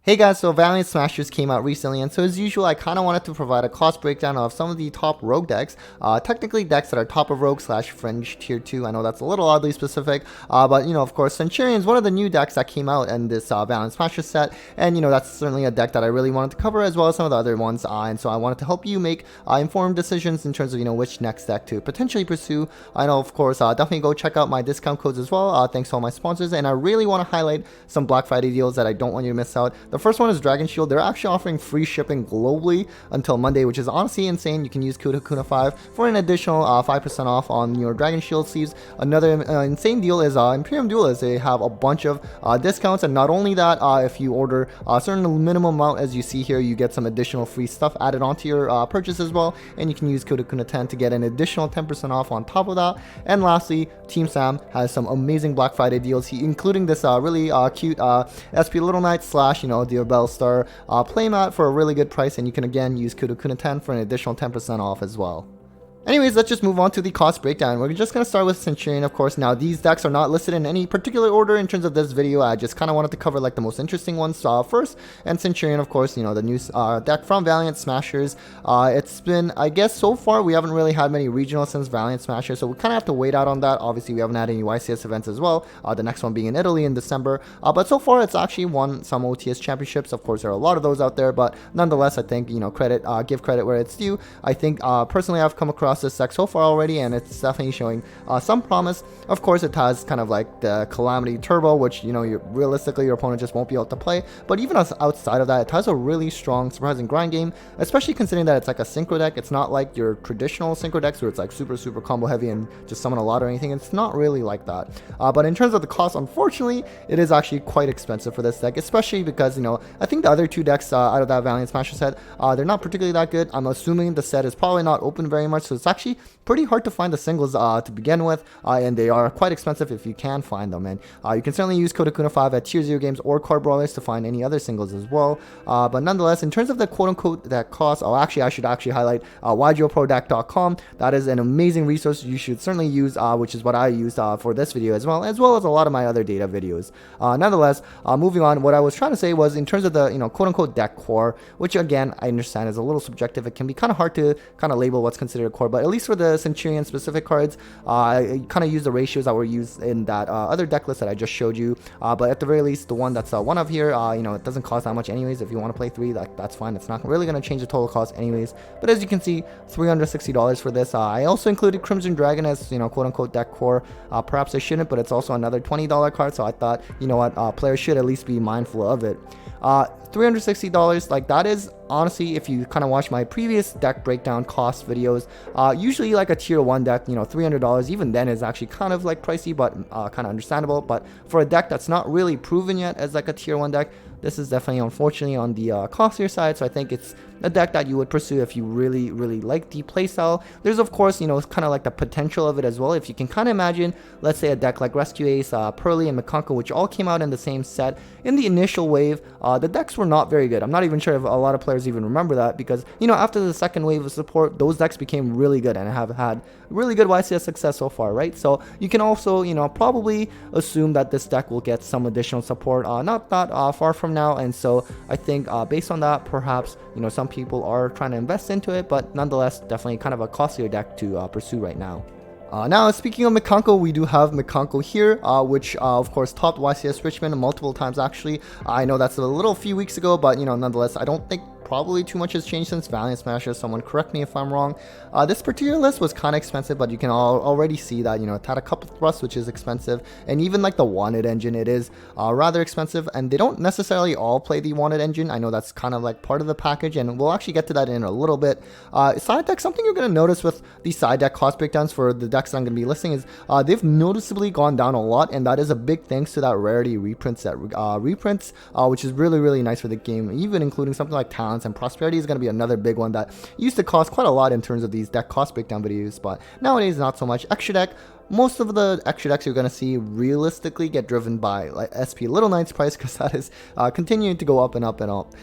Hey guys, so Valiant Smashers came out recently, and so as usual, I kind of wanted to provide a cost breakdown of some of the top rogue decks. Technically decks that are top of rogue / fringe tier 2. I know that's a little oddly specific, but of course, Centur-Ion is one of the new decks that came out in this Valiant Smashers set, and that's certainly a deck that I really wanted to cover, as well as some of the other ones, and so I wanted to help you make informed decisions in terms of which next deck to potentially pursue. I know, of course, definitely go check out my discount codes as well. Thanks to all my sponsors, and I really want to highlight some Black Friday deals that I don't want you to miss out. The first one is Dragon Shield. They're actually offering free shipping globally until Monday, which is honestly insane. You can use Kuna5 for an additional 5% off on your Dragon Shield sleeves. Another insane deal is Imperium Duelists. They have a bunch of discounts, and not only that, if you order a certain minimum amount, as you see here, you get some additional free stuff added onto your purchase as well, and you can use Kuna10 to get an additional 10% off on top of that. And lastly, Team Sam has some amazing Black Friday deals, including this really cute SP Little Knight / the Bell Star playmat for a really good price, and you can again use Kuna10 for an additional 10% off as well. Anyways, let's just move on to the cost breakdown. We're just going to start with Centur-Ion, of course. Now, these decks are not listed in any particular order in terms of this video. I just kind of wanted to cover like the most interesting ones first. And Centur-Ion, of course, the new deck from Valiant Smashers. It's been, I guess, so far we haven't really had many regionals since Valiant Smashers, so we kind of have to wait out on that. Obviously, we haven't had any YCS events as well. The next one being in Italy in December. But so far, it's actually won some OTS championships. Of course, there are a lot of those out there, but nonetheless, I think give credit where it's due. I think personally, I've come across this deck so far already, and it's definitely showing some promise. Of course, it has kind of like the Calamity Turbo, which realistically your opponent just won't be able to play. But even outside of that, it has a really strong surprising grind game, especially considering that it's like a synchro deck. It's not like your traditional synchro decks where it's like super combo heavy and just summon a lot or anything. It's not really like that. But in terms of the cost, unfortunately, it is actually quite expensive for this deck, especially because I think the other two decks out of that Valiant Smasher set, they're not particularly that good. I'm assuming the set is probably not open very much, so it's actually pretty hard to find the singles to begin with, and they are quite expensive if you can find them. And you can certainly use Kuna5 at Tier 0 games or Card Brawlers to find any other singles as well. But nonetheless, in terms of the quote-unquote that cost, I should actually highlight YGOProDeck.com. That is an amazing resource you should certainly use, which is what I used for this video as well as a lot of my other data videos. Nonetheless, moving on, what I was trying to say was in terms of the quote-unquote deck core, which again I understand is a little subjective. It can be kind of hard to kind of label what's considered a core, but at least for the Centur-Ion specific cards, I kind of use the ratios that were used in that other deck list that I just showed you. But at the very least, the one that's one of here, it doesn't cost that much anyways. If you want to play 3, that's fine. It's not really going to change the total cost anyways. But as you can see, $360 for this. I also included Crimson Dragon as quote-unquote deck core. Perhaps I shouldn't, but it's also another $20 card, so I thought players should at least be mindful of it. $360, like that is honestly, if you kind of watch my previous deck breakdown cost videos, usually like a tier 1 deck, $300 even then is actually kind of like pricey, but kind of understandable. But for a deck that's not really proven yet as like a tier 1 deck, this is definitely unfortunately on the costlier side. So I think it's a deck that you would pursue if you really like the playstyle. There's of course kind of like the potential of it as well. If you can kind of imagine, let's say a deck like Rescue Ace, Pearly, and Mikanko, which all came out in the same set in the initial wave, the decks were not very good. I'm not even sure if a lot of players even remember that, because after the second wave of support, those decks became really good and have had really good YCS success so far, right? So you can also probably assume that this deck will get some additional support not that far from now. And so I think based on that, perhaps some people are trying to invest into it, but nonetheless definitely kind of a costlier deck to pursue right now. Now, speaking of Mikanko, we do have Mikanko here, which of course topped YCS Richmond multiple times actually. I know that's a little few weeks ago, but nonetheless, I don't think probably too much has changed since Valiant Smashers. Someone correct me if I'm wrong. This particular list was kind of expensive, but you can already see that it had a couple thrusts, which is expensive, and even like the wanted engine, it is rather expensive, and they don't necessarily all play the wanted engine. I know that's kind of like part of the package, and we'll actually get to that in a little bit. Side deck, something you're going to notice with the side deck cost breakdowns for the decks that I'm going to be listing is they've noticeably gone down a lot, and that is a big thanks to that rarity reprints which is really nice for the game, even including something like Talents, and Prosperity is going to be another big one that used to cost quite a lot in terms of these deck cost breakdown videos, but nowadays not so much. Extra deck, most of the extra decks you're going to see realistically get driven by like SP Little Knight's price, because that is continuing to go up and up and up.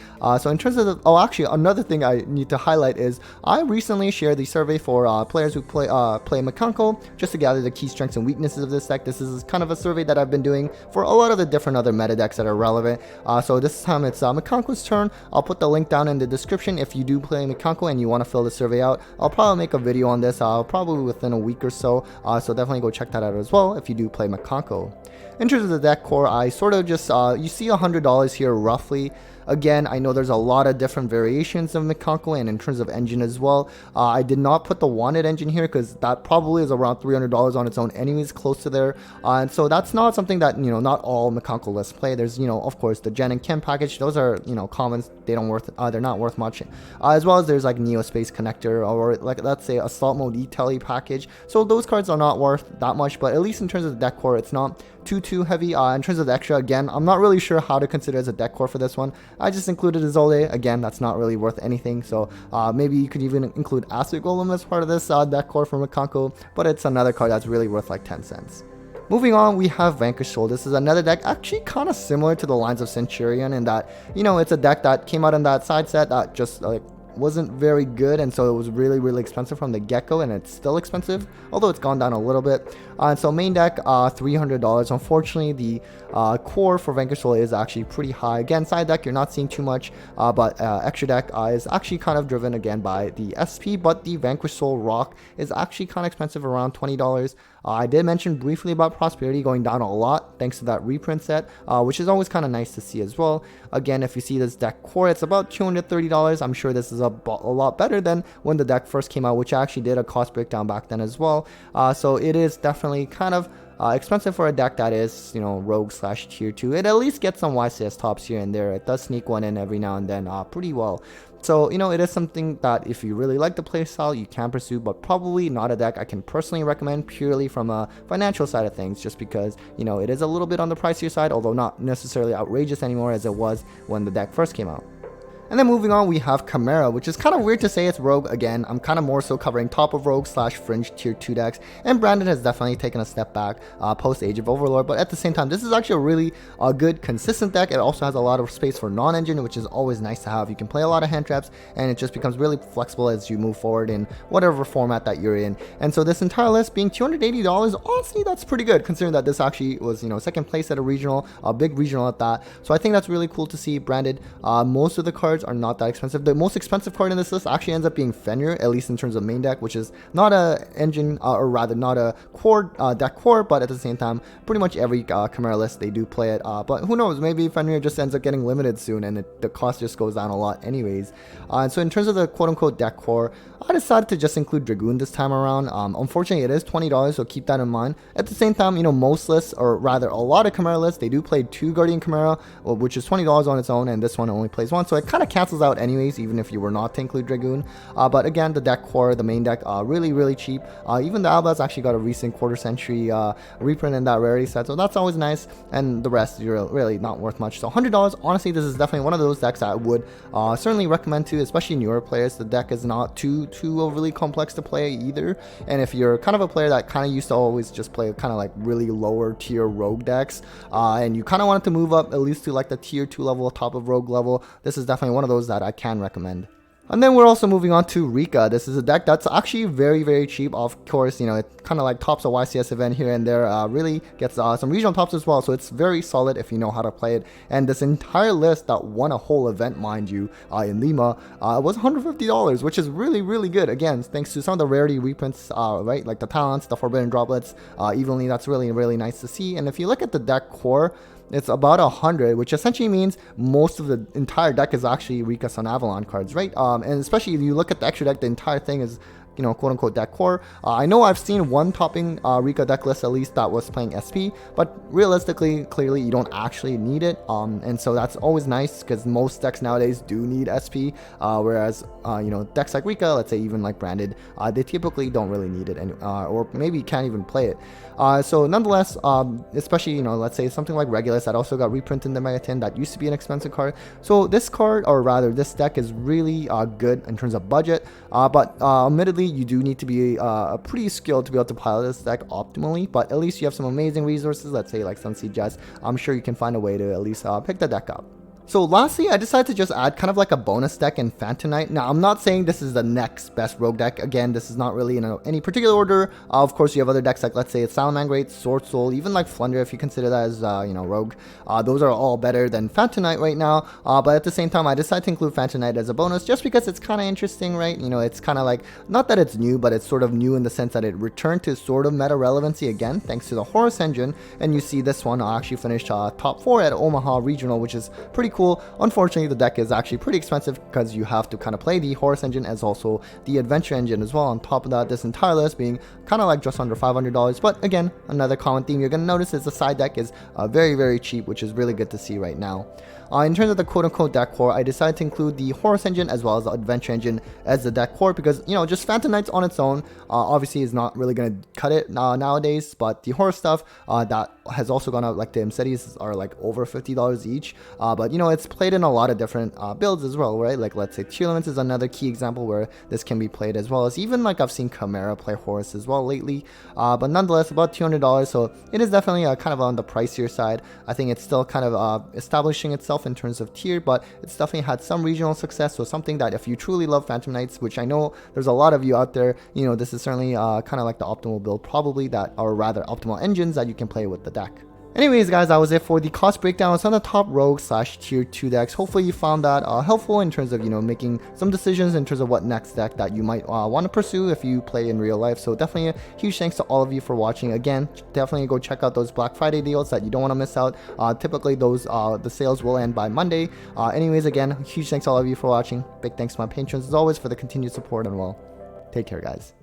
So in terms of actually another thing I need to highlight is I recently shared the survey for players who play Mikanko, just to gather the key strengths and weaknesses of this deck. This is kind of a survey that I've been doing for a lot of the different other meta decks that are relevant. So this time it's Mikanko's turn. I'll put the link down in the description if you do play Mikanko and you want to fill the survey out. I'll probably make a video on this probably within a week or so, so definitely go check that out as well if you do play Mikanko. In terms of the deck core, I sort of just, you see $100 here roughly. Again, I know there's a lot of different variations of Mikanko, and in terms of engine as well. I did not put the wanted engine here because that probably is around $300 on its own anyways, close to there. And so that's not something that, not all Mikanko lists play. There's, of course, the Gen and Chem package. Those are, commons. They're not worth much. As well as there's like Neo Space Connector, or like, let's say, Assault Mode E-Tele package. So those cards are not worth that much, but at least in terms of the deck core, it's not too heavy. In terms of the extra, again, I'm not really sure how to consider as a deck core for this one. I just included Izole. Again, that's not really worth anything, so maybe you could even include Acid Golem as part of this deck core for Mikanko, but it's another card that's really worth like 10 cents. Moving on, we have Vanquish Soul. This is another deck actually kind of similar to the lines of Centur-Ion in that, it's a deck that came out in that side set that just like wasn't very good, and so it was really expensive from the get-go, and it's still expensive, although it's gone down a little bit. And so main deck, $300. Unfortunately, the core for Vanquish Soul is actually pretty high. Again, side deck, you're not seeing too much, but extra deck is actually kind of driven again by the SP, but the Vanquish Soul Rock is actually kind of expensive, around $20. I did mention briefly about Prosperity going down a lot thanks to that reprint set, which is always kind of nice to see as well. Again, if you see this deck core, it's about $230. I'm sure this is a lot better than when the deck first came out, which I actually did a cost breakdown back then as well. So it is definitely kind of expensive for a deck that is, rogue / tier 2. It at least gets some YCS tops here and there. It does sneak one in every now and then pretty well. So, it is something that if you really like the playstyle, you can pursue, but probably not a deck I can personally recommend purely from a financial side of things, just because, it is a little bit on the pricier side, although not necessarily outrageous anymore as it was when the deck first came out. And then moving on, we have Chimera, which is kind of weird to say it's rogue. Again, I'm kind of more so covering top of rogue / fringe tier 2 decks, and Brandon has definitely taken a step back post Age of Overlord, but at the same time, this is actually a really good consistent deck. It also has a lot of space for non-engine, which is always nice to have. You can play a lot of hand traps, and it just becomes really flexible as you move forward in whatever format that you're in. And so this entire list being $280, honestly, that's pretty good, considering that this actually was, second place at a regional, a big regional at that. So I think that's really cool to see branded. Most of the cards are not that expensive. The most expensive card in this list actually ends up being Fenrir, at least in terms of main deck, which is not a engine, or rather not a core deck core, but at the same time, pretty much every Chimera list they do play it. But who knows? Maybe Fenrir just ends up getting limited soon, and the cost just goes down a lot, anyways. And so in terms of the quote-unquote deck core, I decided to just include Dragoon this time around. Unfortunately, it is $20, so keep that in mind. At the same time, most lists, or rather a lot of Chimera lists, they do play 2 Guardian Chimera, which is $20 on its own, and this one only plays 1, so it kind of cancels out anyways, even if you were not to include Dragoon. But again, the deck core, the main deck, really cheap. Even the Alba's actually got a recent quarter century reprint in that rarity set, so that's always nice, and the rest you're really not worth much. So $100, honestly, this is definitely one of those decks I would certainly recommend to, especially newer players. The deck is not too overly complex to play either, and if you're kind of a player that kind of used to always just play kind of like really lower tier rogue decks, and you kind of wanted to move up at least to like the tier 2 level, top of rogue level, this is definitely one of those that I can recommend. And then we're also moving on to Rikka. This is a deck that's actually very cheap. Of course, it kind of like tops a YCS event here and there. Really gets some regional tops as well. So it's very solid if you know how to play it. And this entire list that won a whole event, mind you, in Lima, was $150, which is really good. Again, thanks to some of the rarity reprints, right? Like the talents, the forbidden droplets, evenly. That's really nice to see. And if you look at the deck core, it's about 100, which essentially means most of the entire deck is actually Rikka Sun Avalon cards, right? And especially if you look at the extra deck, the entire thing is, quote-unquote deck core. I know I've seen one topping Rikka deck list at least that was playing SP, but realistically, clearly, you don't actually need it. And so that's always nice because most decks nowadays do need SP, whereas, decks like Rikka, let's say even like branded, they typically don't really need it, or maybe can't even play it. So nonetheless, especially, let's say something like Regulus that also got reprinted in the Mega Tin that used to be an expensive card. So this card, or rather this deck, is really good in terms of budget, but admittedly, Admittedly, you do need to be pretty skilled to be able to pilot this deck optimally, but at least you have some amazing resources, let's say like Sunseed Jets. I'm sure you can find a way to at least pick the deck up. So lastly, I decided to just add kind of like a bonus deck in Phantom Knight. Now, I'm not saying this is the next best rogue deck. Again, this is not really in any particular order. Of course, you have other decks like, let's say, it's Salamangreat, Sword Soul, even like Flunder, if you consider that as, rogue. Those are all better than Phantom Knight right now. But at the same time, I decided to include Phantom Knight as a bonus just because it's kind of interesting, right? You know, it's kind of like, not that it's new, but it's sort of new in the sense that it returned to sort of meta relevancy again, thanks to the Horus engine. And you see this one actually finished top 4 at Omaha Regional, which is pretty cool. Unfortunately, the deck is actually pretty expensive because you have to kind of play the Horus engine as also the Adventure engine as well. On top of that, this entire list being kind of like just under $500. But again, another common theme you're going to notice is the side deck is very, very cheap, which is really good to see right now. In terms of the quote-unquote deck core, I decided to include the Horus engine as well as the Adventure engine as the deck core because, you know, just Phantom Knights on its own obviously is not really going to cut it nowadays, but the Horus stuff that has also gone up, like the Imsetis are like over $50 each, but you know, it's played in a lot of different builds as well, right? Like let's say Tier Limits is another key example where this can be played, as well as even like I've seen Chimera play Horus as well lately, but nonetheless about $200, so it is definitely kind of on the pricier side. I think it's still kind of establishing itself in terms of tier, but it's definitely had some regional success, so something that if you truly love Phantom Knights, which I know there's a lot of you out there, you know, this is certainly kind of like the optimal build probably, that or rather optimal engines that you can play with the deck. Anyways, guys, that was it for the cost breakdown on the top rogue / tier 2 decks. Hopefully you found that helpful in terms of, you know, making some decisions in terms of what next deck that you might want to pursue if you play in real life. So definitely a huge thanks to all of you for watching. Again, definitely go check out those Black Friday deals that you don't want to miss out. Typically those the sales will end by Monday. Anyways, again, huge thanks to all of you for watching. Big thanks to my patrons as always for the continued support, and well, take care, guys.